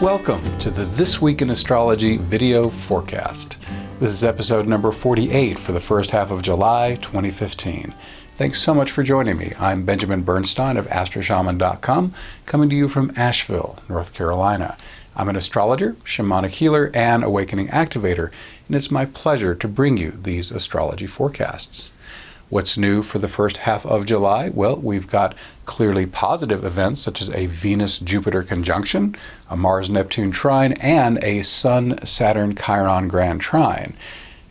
Welcome to the This Week in Astrology video forecast. This is episode number 48 for the first half of July 2015. Thanks so much for joining me. I'm Benjamin Bernstein of astroshaman.com, coming to you from Asheville, North Carolina. I'm an astrologer, shamanic healer, and awakening activator, and it's my pleasure to bring you these astrology forecasts. What's new for the first half of July? Well, we've got clearly positive events such as a Venus-Jupiter conjunction, a Mars-Neptune trine, and a Sun-Saturn-Chiron grand trine.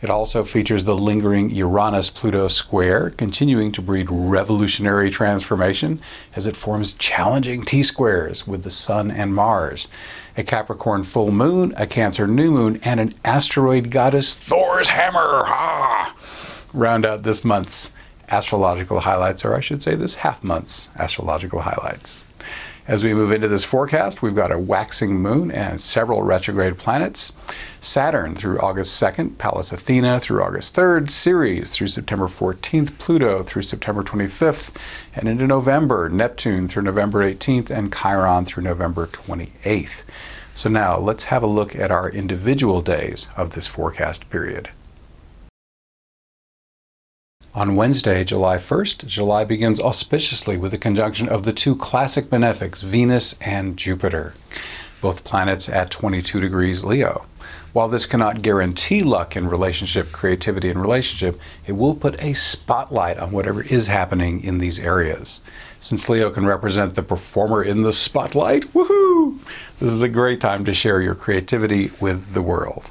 It also features the lingering Uranus-Pluto square, continuing to breed revolutionary transformation as it forms challenging T-squares with the Sun and Mars. A Capricorn full moon, a Cancer new moon, and an asteroid goddess Thor's hammer! Round out this month's astrological highlights, or I should say this half month's astrological highlights. As we move into this forecast, we've got a waxing moon and several retrograde planets. Saturn through August 2nd, Pallas Athena through August 3rd, Ceres through September 14th, Pluto through September 25th, and into November, Neptune through November 18th, and Chiron through November 28th. So now let's have a look at our individual days of this forecast period. On Wednesday, July 1st, July begins auspiciously with the conjunction of the two classic benefics, Venus and Jupiter, both planets at 22 degrees Leo. While this cannot guarantee luck in relationship, creativity in relationship, it will put a spotlight on whatever is happening in these areas. Since Leo can represent the performer in the spotlight, woohoo! This is a great time to share your creativity with the world.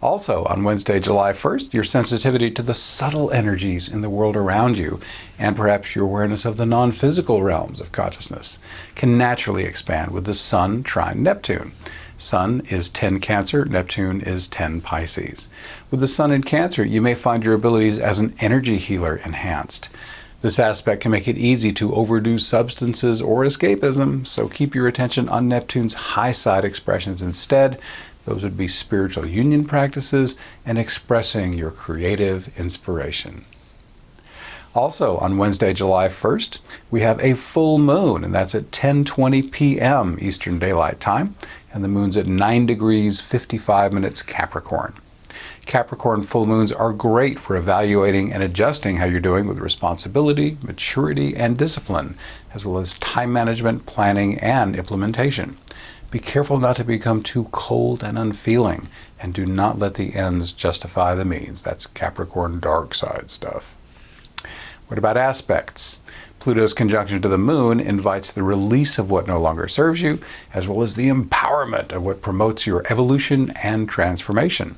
Also, on Wednesday, July 1st, your sensitivity to the subtle energies in the world around you, and perhaps your awareness of the non-physical realms of consciousness, can naturally expand with the Sun trine Neptune. Sun is 10 Cancer, Neptune is 10 Pisces. With the Sun in Cancer, you may find your abilities as an energy healer enhanced. This aspect can make it easy to overdo substances or escapism, so keep your attention on Neptune's high side expressions instead. Those would be spiritual union practices and expressing your creative inspiration. Also, on Wednesday, July 1st, we have a full moon, and that's at 10:20 p.m. Eastern Daylight Time, and the moon's at 9 degrees 55 minutes Capricorn. Capricorn full moons are great for evaluating and adjusting how you're doing with responsibility, maturity, and discipline, as well as time management, planning, and implementation. Be careful not to become too cold and unfeeling, and do not let the ends justify the means. That's Capricorn dark side stuff. What about aspects? Pluto's conjunction to the moon invites the release of what no longer serves you, as well as the empowerment of what promotes your evolution and transformation.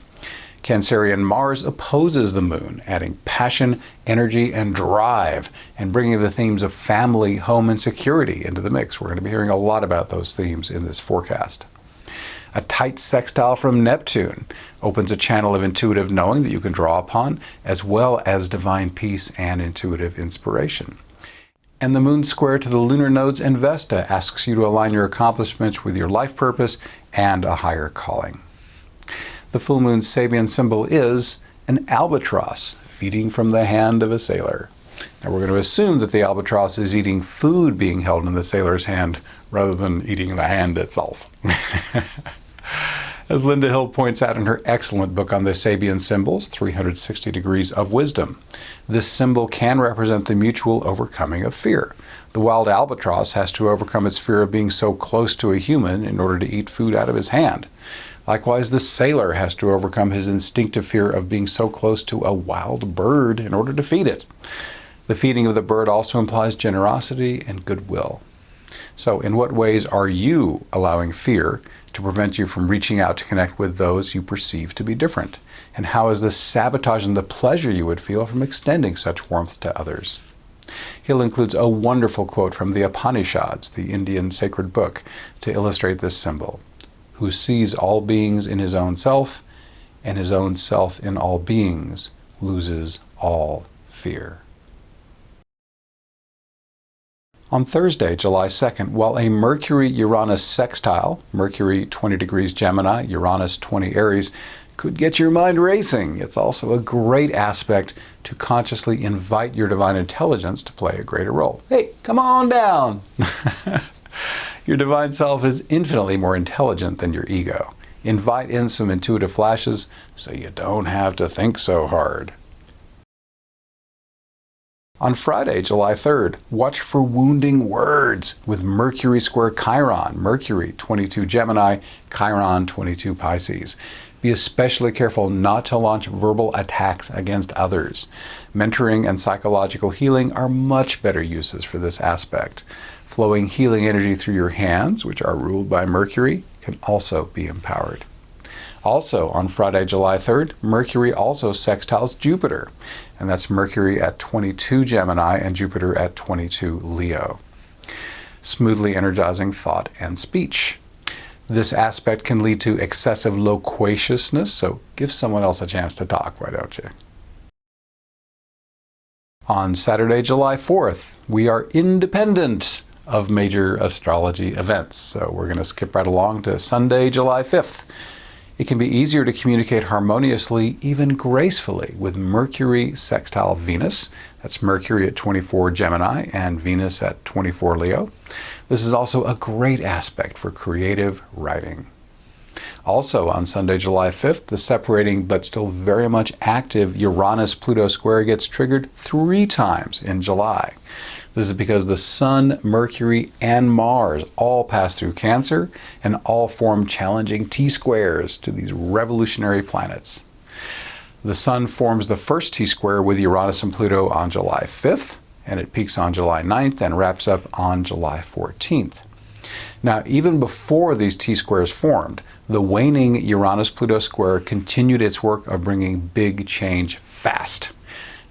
Cancerian Mars opposes the moon, adding passion, energy, and drive, and bringing the themes of family, home, and security into the mix. We're going to be hearing a lot about those themes in this forecast. A tight sextile from Neptune opens a channel of intuitive knowing that you can draw upon, as well as divine peace and intuitive inspiration. And the moon square to the lunar nodes in Vesta asks you to align your accomplishments with your life purpose and a higher calling. The full moon's Sabian symbol is an albatross feeding from the hand of a sailor. Now we're going to assume that the albatross is eating food being held in the sailor's hand rather than eating the hand itself. As Linda Hill points out in her excellent book on the Sabian symbols, 360 Degrees of Wisdom, this symbol can represent the mutual overcoming of fear. The wild albatross has to overcome its fear of being so close to a human in order to eat food out of his hand. Likewise, the sailor has to overcome his instinctive fear of being so close to a wild bird in order to feed it. The feeding of the bird also implies generosity and goodwill. So, in what ways are you allowing fear to prevent you from reaching out to connect with those you perceive to be different? And how is this sabotaging the pleasure you would feel from extending such warmth to others? Hill includes a wonderful quote from the Upanishads, the Indian sacred book, to illustrate this symbol. Who sees all beings in his own self, and his own self in all beings, loses all fear. On Thursday, July 2nd, while a Mercury-Uranus sextile, Mercury 20 degrees Gemini, Uranus 20 Aries, could get your mind racing, it's also a great aspect to consciously invite your divine intelligence to play a greater role. Hey, come on down! Your divine self is infinitely more intelligent than your ego. Invite in some intuitive flashes so you don't have to think so hard. On Friday, July 3rd, watch for wounding words with Mercury square Chiron. Mercury, 22 Gemini, Chiron, 22 Pisces. Be especially careful not to launch verbal attacks against others. Mentoring and psychological healing are much better uses for this aspect. Flowing healing energy through your hands, which are ruled by Mercury, can also be empowered. Also, on Friday, July 3rd, Mercury also sextiles Jupiter, and that's Mercury at 22 Gemini and Jupiter at 22 Leo. Smoothly energizing thought and speech. This aspect can lead to excessive loquaciousness, so give someone else a chance to talk, why don't you? On Saturday, July 4th, we are independent of major astrology events, so we're going to skip right along to Sunday, July 5th. It can be easier to communicate harmoniously, even gracefully, with Mercury sextile Venus. That's Mercury at 24 Gemini and Venus at 24 Leo. This is also a great aspect for creative writing. Also on Sunday, July 5th, the separating but still very much active Uranus-Pluto square gets triggered 3 times in July. This is because the Sun, Mercury, and Mars all pass through Cancer and all form challenging T-squares to these revolutionary planets. The Sun forms the first T-square with Uranus and Pluto on July 5th, and it peaks on July 9th and wraps up on July 14th. Now, even before these T-squares formed, the waning Uranus-Pluto square continued its work of bringing big change fast.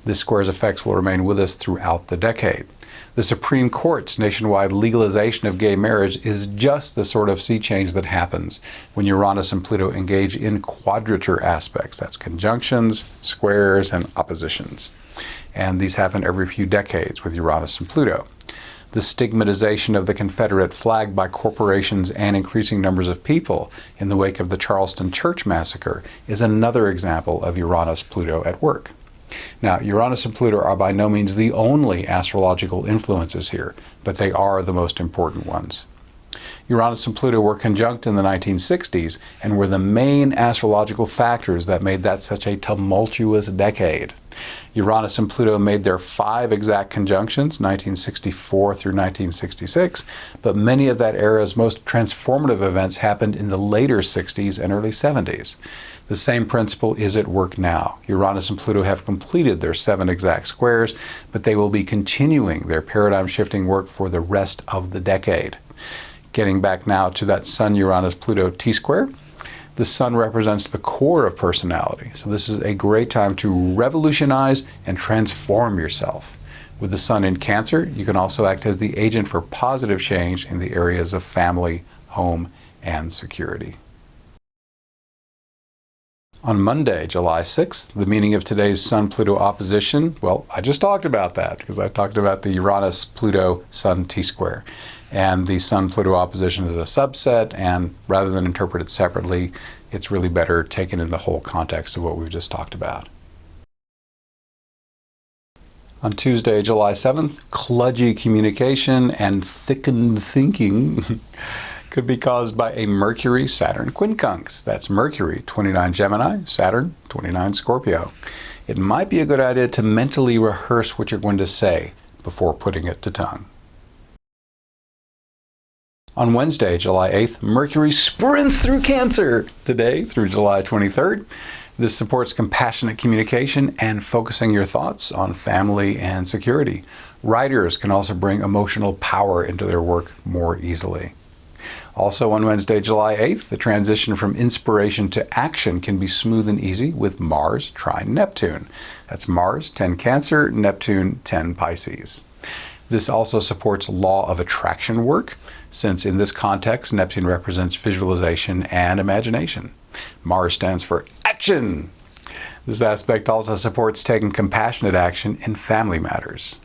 This square's effects will remain with us throughout the decade. The Supreme Court's nationwide legalization of gay marriage is just the sort of sea change that happens when Uranus and Pluto engage in quadrature aspects. That's conjunctions, squares, and oppositions. And these happen every few decades with Uranus and Pluto. The stigmatization of the Confederate flag by corporations and increasing numbers of people in the wake of the Charleston church massacre is another example of Uranus-Pluto at work. Now, Uranus and Pluto are by no means the only astrological influences here, but they are the most important ones. Uranus and Pluto were conjunct in the 1960s and were the main astrological factors that made that such a tumultuous decade. Uranus and Pluto made their 5 exact conjunctions, 1964 through 1966, but many of that era's most transformative events happened in the later 60s and early 70s. The same principle is at work now. Uranus and Pluto have completed their 7 exact squares, but they will be continuing their paradigm-shifting work for the rest of the decade. Getting back now to that Sun-Uranus-Pluto T-square, the Sun represents the core of personality, so this is a great time to revolutionize and transform yourself. With the Sun in Cancer, you can also act as the agent for positive change in the areas of family, home, and security. On Monday, July 6th, the meaning of today's Sun-Pluto opposition, well, I just talked about that because I talked about the Uranus-Pluto-Sun T-square. And the Sun-Pluto opposition is a subset, and rather than interpret it separately, it's really better taken in the whole context of what we've just talked about. On Tuesday, July 7th, kludgy communication and thickened thinking could be caused by a Mercury-Saturn quincunx. That's Mercury, 29 Gemini, Saturn, 29 Scorpio. It might be a good idea to mentally rehearse what you're going to say before putting it to tongue. On Wednesday, July 8th, Mercury sprints through Cancer today through July 23rd. This supports compassionate communication and focusing your thoughts on family and security. Writers can also bring emotional power into their work more easily. Also on Wednesday, July 8th, the transition from inspiration to action can be smooth and easy with Mars trine Neptune. That's Mars, 10 Cancer, Neptune, 10 Pisces. This also supports law of attraction work, since in this context, Neptune represents visualization and imagination. Mars stands for action. This aspect also supports taking compassionate action in family matters.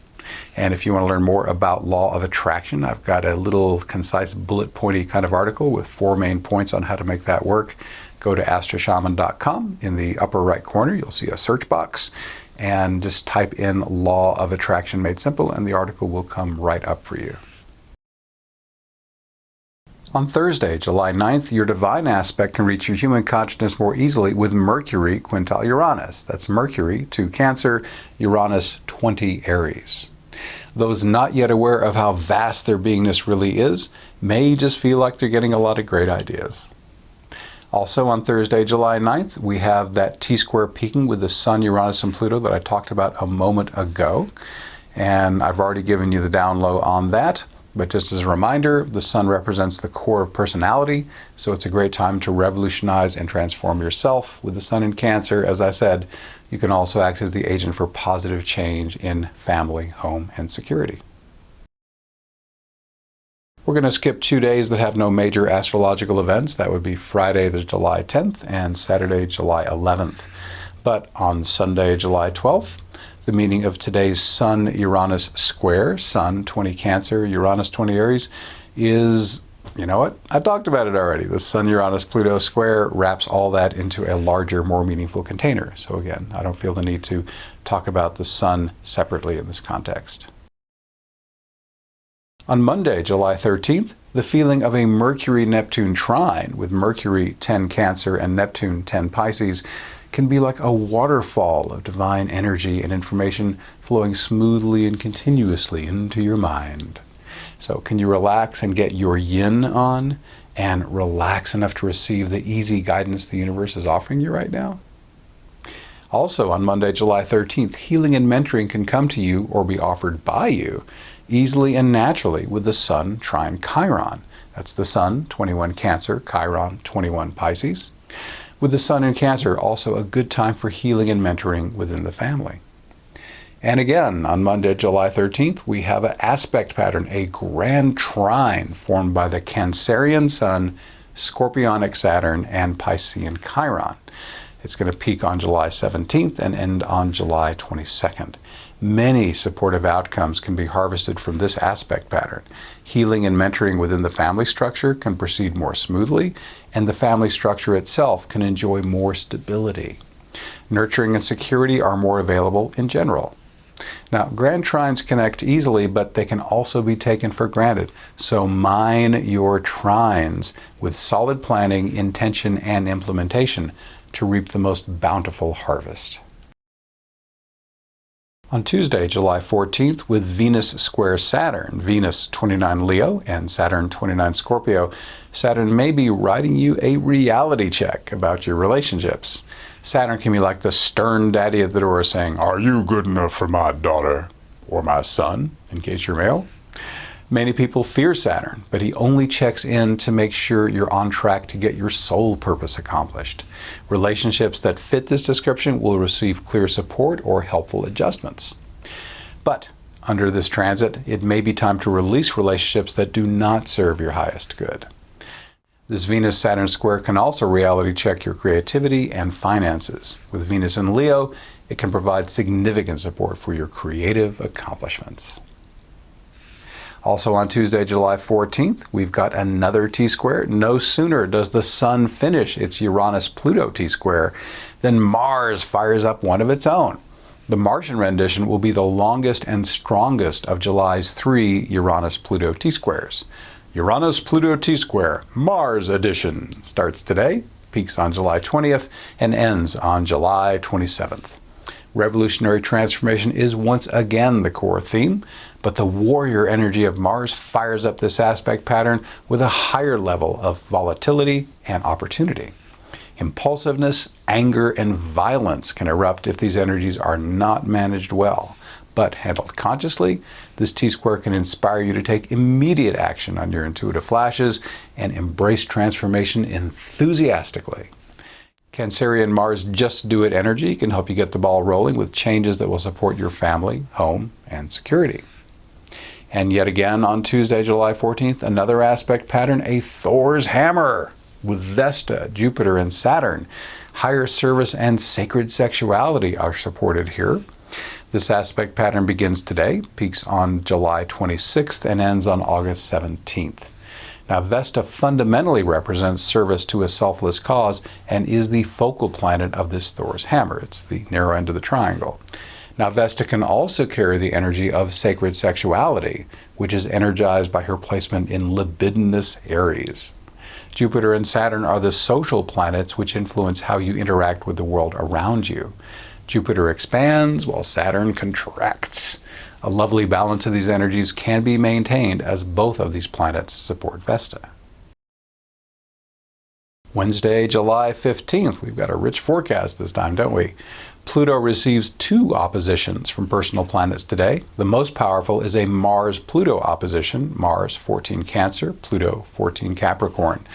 And if you want to learn more about law of attraction, I've got a little concise bullet pointy kind of article with 4 main points on how to make that work. Go to astroshaman.com. In the upper right corner, you'll see a search box and just type in law of attraction made simple and the article will come right up for you. On Thursday, July 9th, your divine aspect can reach your human consciousness more easily with Mercury quintile Uranus. That's Mercury 2 Cancer, Uranus 20 Aries. Those not yet aware of how vast their beingness really is may just feel like they're getting a lot of great ideas. Also on Thursday, July 9th, we have that T-square peaking with the Sun, Uranus, and Pluto that I talked about a moment ago. And I've already given you the down low on that. But just as a reminder, the Sun represents the core of personality, so it's a great time to revolutionize and transform yourself. With the Sun in Cancer, as I said, you can also act as the agent for positive change in family, home, and security. We're going to skip 2 days that have no major astrological events. That would be Friday, the July 10th, and Saturday, July 11th. But on Sunday, July 12th, the meaning of today's Sun-Uranus square, Sun 20 Cancer, Uranus 20 Aries, is, you know what? I talked about it already. The Sun-Uranus-Pluto square wraps all that into a larger, more meaningful container. So again, I don't feel the need to talk about the Sun separately in this context. On Monday, July 13th, the feeling of a Mercury-Neptune trine with Mercury 10 Cancer and Neptune 10 Pisces can be like a waterfall of divine energy and information flowing smoothly and continuously into your mind. So can you relax and get your yin on and relax enough to receive the easy guidance the universe is offering you right now? Also on Monday, July 13th, healing and mentoring can come to you or be offered by you easily and naturally with the Sun trine Chiron. That's the Sun, 21 Cancer, Chiron, 21 Pisces. With the Sun in Cancer, also a good time for healing and mentoring within the family. And again, on Monday, July 13th, we have an aspect pattern, a grand trine formed by the Cancerian Sun, Scorpionic Saturn, and Piscean Chiron. It's going to peak on July 17th and end on July 22nd. Many supportive outcomes can be harvested from this aspect pattern. Healing and mentoring within the family structure can proceed more smoothly, and the family structure itself can enjoy more stability. Nurturing and security are more available in general. Now, grand trines connect easily, but they can also be taken for granted. So mine your trines with solid planning, intention, and implementation to reap the most bountiful harvest. On Tuesday, July 14th, with Venus square Saturn, Venus 29 Leo and Saturn 29 Scorpio, Saturn may be writing you a reality check about your relationships. Saturn can be like the stern daddy at the door saying, "Are you good enough for my daughter or my son?" in case you're male. Many people fear Saturn, but he only checks in to make sure you're on track to get your soul purpose accomplished. Relationships that fit this description will receive clear support or helpful adjustments. But under this transit, it may be time to release relationships that do not serve your highest good. This Venus-Saturn square can also reality check your creativity and finances. With Venus in Leo, it can provide significant support for your creative accomplishments. Also on Tuesday, July 14th, we've got another T-square. No sooner does the Sun finish its Uranus-Pluto T-square than Mars fires up one of its own. The Martian rendition will be the longest and strongest of July's 3 Uranus-Pluto T-squares. Uranus-Pluto T-square, Mars edition, starts today, peaks on July 20th, and ends on July 27th. Revolutionary transformation is once again the core theme, but the warrior energy of Mars fires up this aspect pattern with a higher level of volatility and opportunity. Impulsiveness, anger, and violence can erupt if these energies are not managed well. But handled consciously, this T-square can inspire you to take immediate action on your intuitive flashes and embrace transformation enthusiastically. Cancerian Mars Just Do It energy can help you get the ball rolling with changes that will support your family, home, and security. And yet again on Tuesday, July 14th, another aspect pattern, a Thor's hammer with Vesta, Jupiter, and Saturn. Higher service and sacred sexuality are supported here. This aspect pattern begins today, peaks on July 26th, and ends on August 17th. Now, Vesta fundamentally represents service to a selfless cause and is the focal planet of this Thor's hammer. It's the narrow end of the triangle. Now, Vesta can also carry the energy of sacred sexuality, which is energized by her placement in libidinous Aries. Jupiter and Saturn are the social planets which influence how you interact with the world around you. Jupiter expands while Saturn contracts. A lovely balance of these energies can be maintained as both of these planets support Vesta. Wednesday, July 15th. We've got a rich forecast this time, don't we? Pluto receives 2 oppositions from personal planets today. The most powerful is a Mars-Pluto opposition, Mars 14 Cancer, Pluto 14 Capricorn.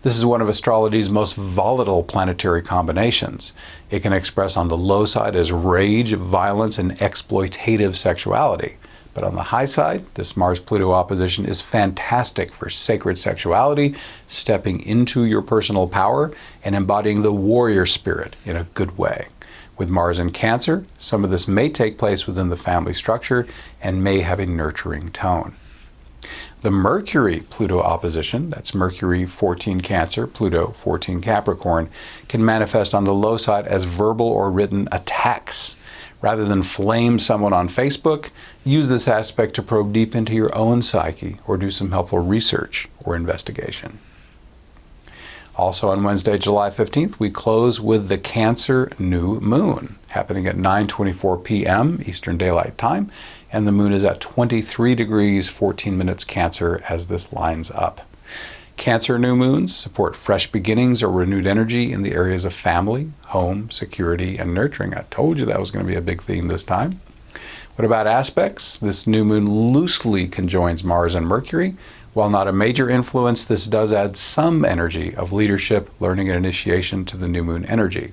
This is one of astrology's most volatile planetary combinations. It can express on the low side as rage, violence, and exploitative sexuality. But on the high side, this Mars-Pluto opposition is fantastic for sacred sexuality, stepping into your personal power, and embodying the warrior spirit in a good way. With Mars in Cancer, some of this may take place within the family structure and may have a nurturing tone. The Mercury-Pluto opposition, that's Mercury 14 Cancer, Pluto 14 Capricorn, can manifest on the low side as verbal or written attacks. Rather than flame someone on Facebook, use this aspect to probe deep into your own psyche or do some helpful research or investigation. Also on Wednesday, July 15th, we close with the Cancer new moon, happening at 9:24 p.m. Eastern Daylight Time, and the moon is at 23 degrees 14 minutes Cancer as this lines up. Cancer new moons support fresh beginnings or renewed energy in the areas of family, home, security, and nurturing. I told you that was going to be a big theme this time. What about aspects? This new moon loosely conjoins Mars and Mercury. While not a major influence, this does add some energy of leadership, learning, and initiation to the new moon energy.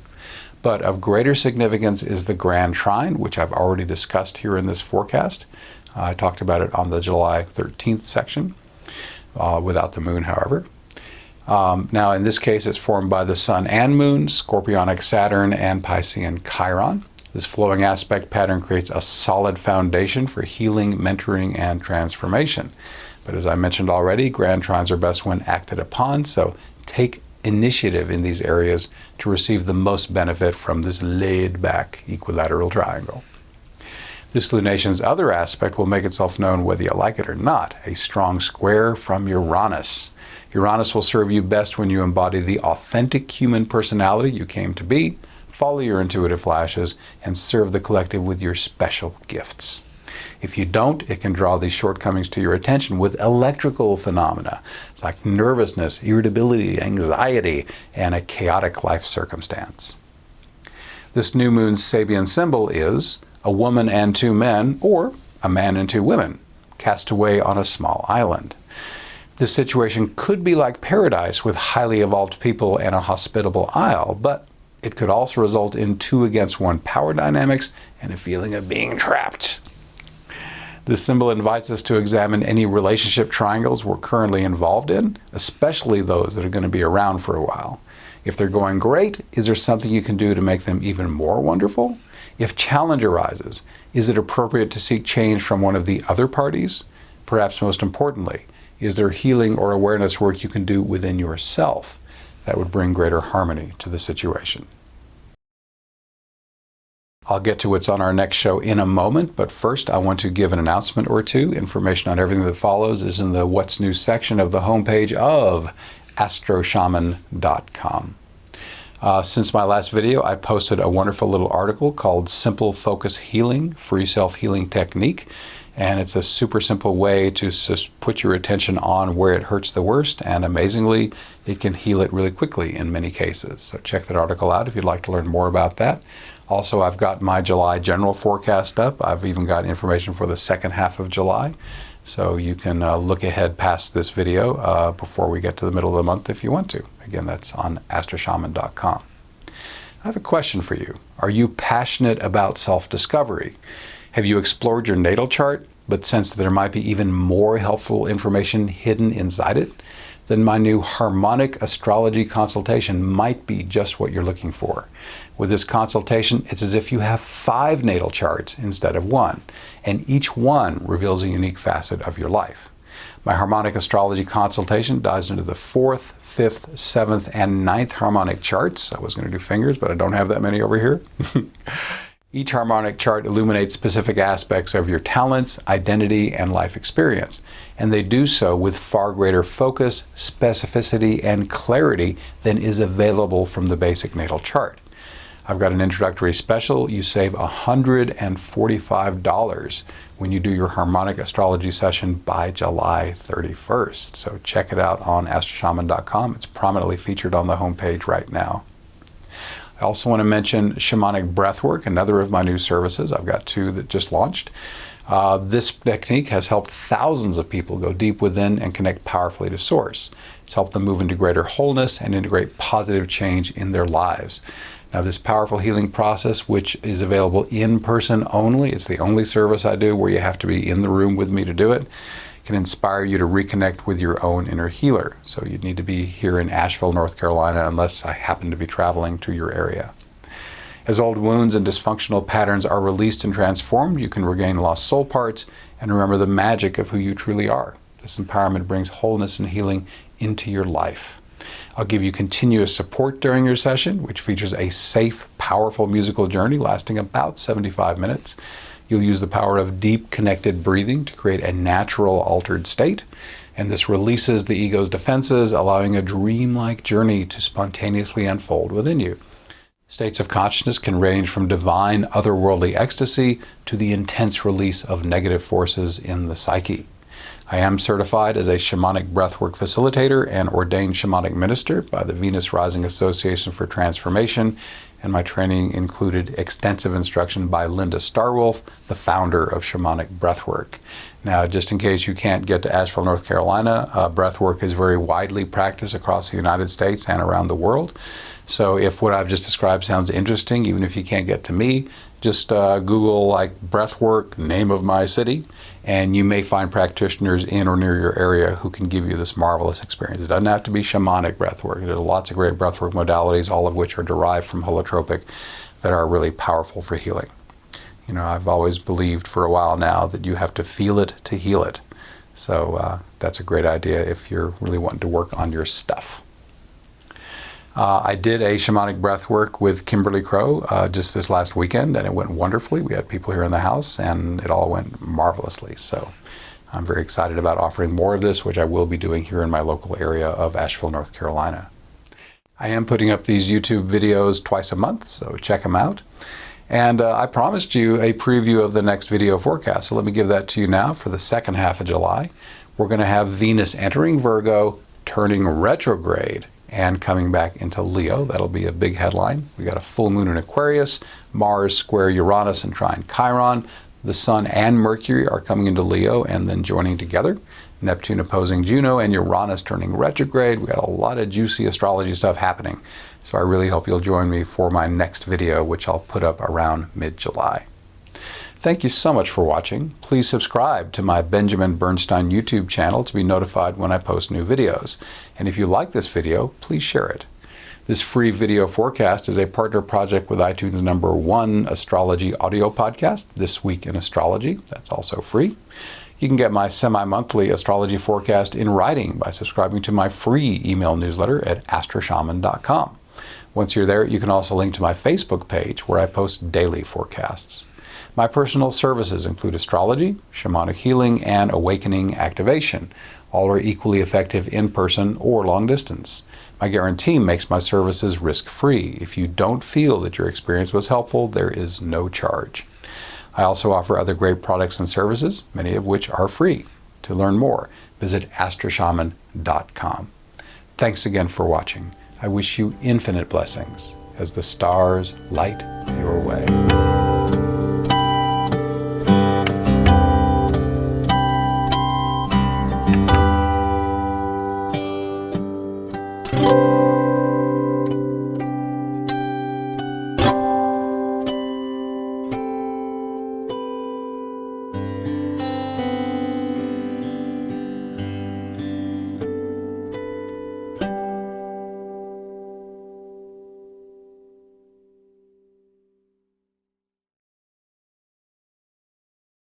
But of greater significance is the grand trine, which I've already discussed here in this forecast. I talked about it on the July 13th section, without the moon, however. Now, in this case, it's formed by the Sun and Moon, Scorpionic Saturn, and Piscean Chiron. This flowing aspect pattern creates a solid foundation for healing, mentoring, and transformation. But as I mentioned already, grand trines are best when acted upon, so take initiative in these areas to receive the most benefit from this laid-back equilateral triangle. This lunation's other aspect will make itself known whether you like it or not, a strong square from Uranus. Uranus will serve you best when you embody the authentic human personality you came to be, follow your intuitive flashes, and serve the collective with your special gifts. If you don't, it can draw these shortcomings to your attention with electrical phenomena. It's like nervousness, irritability, anxiety, and a chaotic life circumstance. This new moon's Sabian symbol is a woman and 2 men, or a man and 2 women, cast away on a small island. This situation could be like paradise with highly evolved people and a hospitable isle, but it could also result in 2 against 1 power dynamics and a feeling of being trapped. This symbol invites us to examine any relationship triangles we're currently involved in, especially those that are going to be around for a while. If they're going great, is there something you can do to make them even more wonderful? If challenge arises, is it appropriate to seek change from one of the other parties? Perhaps most importantly, is there healing or awareness work you can do within yourself that would bring greater harmony to the situation? I'll get to what's on our next show in a moment, but first I want to give an announcement or two. Information on everything that follows is in the What's New section of the homepage of astroshaman.com. Since my last video, I posted a wonderful little article called Simple Focus Healing, Free Self-Healing Technique. And it's a super simple way to put your attention on where it hurts the worst, and amazingly, it can heal it really quickly in many cases. So check that article out if you'd like to learn more about that. Also, I've got my July general forecast up. I've even got information for the second half of July. So you can look ahead past this video before we get to the middle of the month if you want to. Again, that's on astroshaman.com. I have a question for you. Are you passionate about self-discovery? Have you explored your natal chart but sensed that there might be even more helpful information hidden inside it? Then my new harmonic astrology consultation might be just what you're looking for. With this consultation, it's as if you have 5 natal charts instead of 1, and each one reveals a unique facet of your life. My harmonic astrology consultation dives into the 4th, 5th, 7th, and 9th harmonic charts. I was going to do fingers, but I don't have that many over here. Each harmonic chart illuminates specific aspects of your talents, identity, and life experience, and they do so with far greater focus, specificity, and clarity than is available from the basic natal chart. I've got an introductory special. You save $145 when you do your harmonic astrology session by July 31st. So check it out on astroshaman.com. It's prominently featured on the homepage right now. I also want to mention shamanic breathwork, another of my new services. I've got 2 that just launched. This technique has helped thousands of people go deep within and connect powerfully to Source. It's helped them move into greater wholeness and integrate positive change in their lives. Now, this powerful healing process, which is available in person only, it's the only service I do where you have to be in the room with me to do it, can inspire you to reconnect with your own inner healer. So you'd need to be here in Asheville, North Carolina, unless I happen to be traveling to your area. As old wounds and dysfunctional patterns are released and transformed, you can regain lost soul parts and remember the magic of who you truly are. This empowerment brings wholeness and healing into your life. I'll give you continuous support during your session, which features a safe, powerful musical journey lasting about 75 minutes. You'll use the power of deep connected breathing to create a natural altered state, and this releases the ego's defenses, allowing a dreamlike journey to spontaneously unfold within you. States of consciousness can range from divine, otherworldly ecstasy to the intense release of negative forces in the psyche. I am certified as a shamanic breathwork facilitator and ordained shamanic minister by the Venus Rising Association for Transformation, and my training included extensive instruction by Linda Starwolf, the founder of Shamanic Breathwork. Now, just in case you can't get to Asheville, North Carolina, breathwork is very widely practiced across the United States and around the world. So if what I've just described sounds interesting, even if you can't get to me, just Google like breathwork, name of my city, and you may find practitioners in or near your area who can give you this marvelous experience. It doesn't have to be shamanic breathwork. There's lots of great breathwork modalities, all of which are derived from holotropic, that are really powerful for healing. You know, I've always believed for a while now that you have to feel it to heal it. So that's a great idea if you're really wanting to work on your stuff. I did a shamanic breath work with Kimberly Crow just this last weekend, and it went wonderfully. We had people here in the house, and it all went marvelously. So I'm very excited about offering more of this, which I will be doing here in my local area of Asheville, North Carolina. I am putting up these YouTube videos twice a month, so check them out. And I promised you a preview of the next video forecast, so let me give that to you now for the second half of July. We're going to have Venus entering Virgo, turning retrograde, and coming back into Leo. That'll be a big headline. We got a full moon in Aquarius, Mars square Uranus and trine Chiron. The Sun and Mercury are coming into Leo and then joining together. Neptune opposing Juno and Uranus turning retrograde. We got a lot of juicy astrology stuff happening. So I really hope you'll join me for my next video, which I'll put up around mid-July. Thank you so much for watching. Please subscribe to my Benjamin Bernstein YouTube channel to be notified when I post new videos. And if you like this video, please share it. This free video forecast is a partner project with iTunes #1 astrology audio podcast, This Week in Astrology. That's also free. You can get my semi-monthly astrology forecast in writing by subscribing to my free email newsletter at astroshaman.com. Once you're there, you can also link to my Facebook page where I post daily forecasts. My personal services include astrology, shamanic healing, and awakening activation. All are equally effective in person or long distance. My guarantee makes my services risk-free. If you don't feel that your experience was helpful, there is no charge. I also offer other great products and services, many of which are free. To learn more, visit astroshaman.com. Thanks again for watching. I wish you infinite blessings as the stars light your way.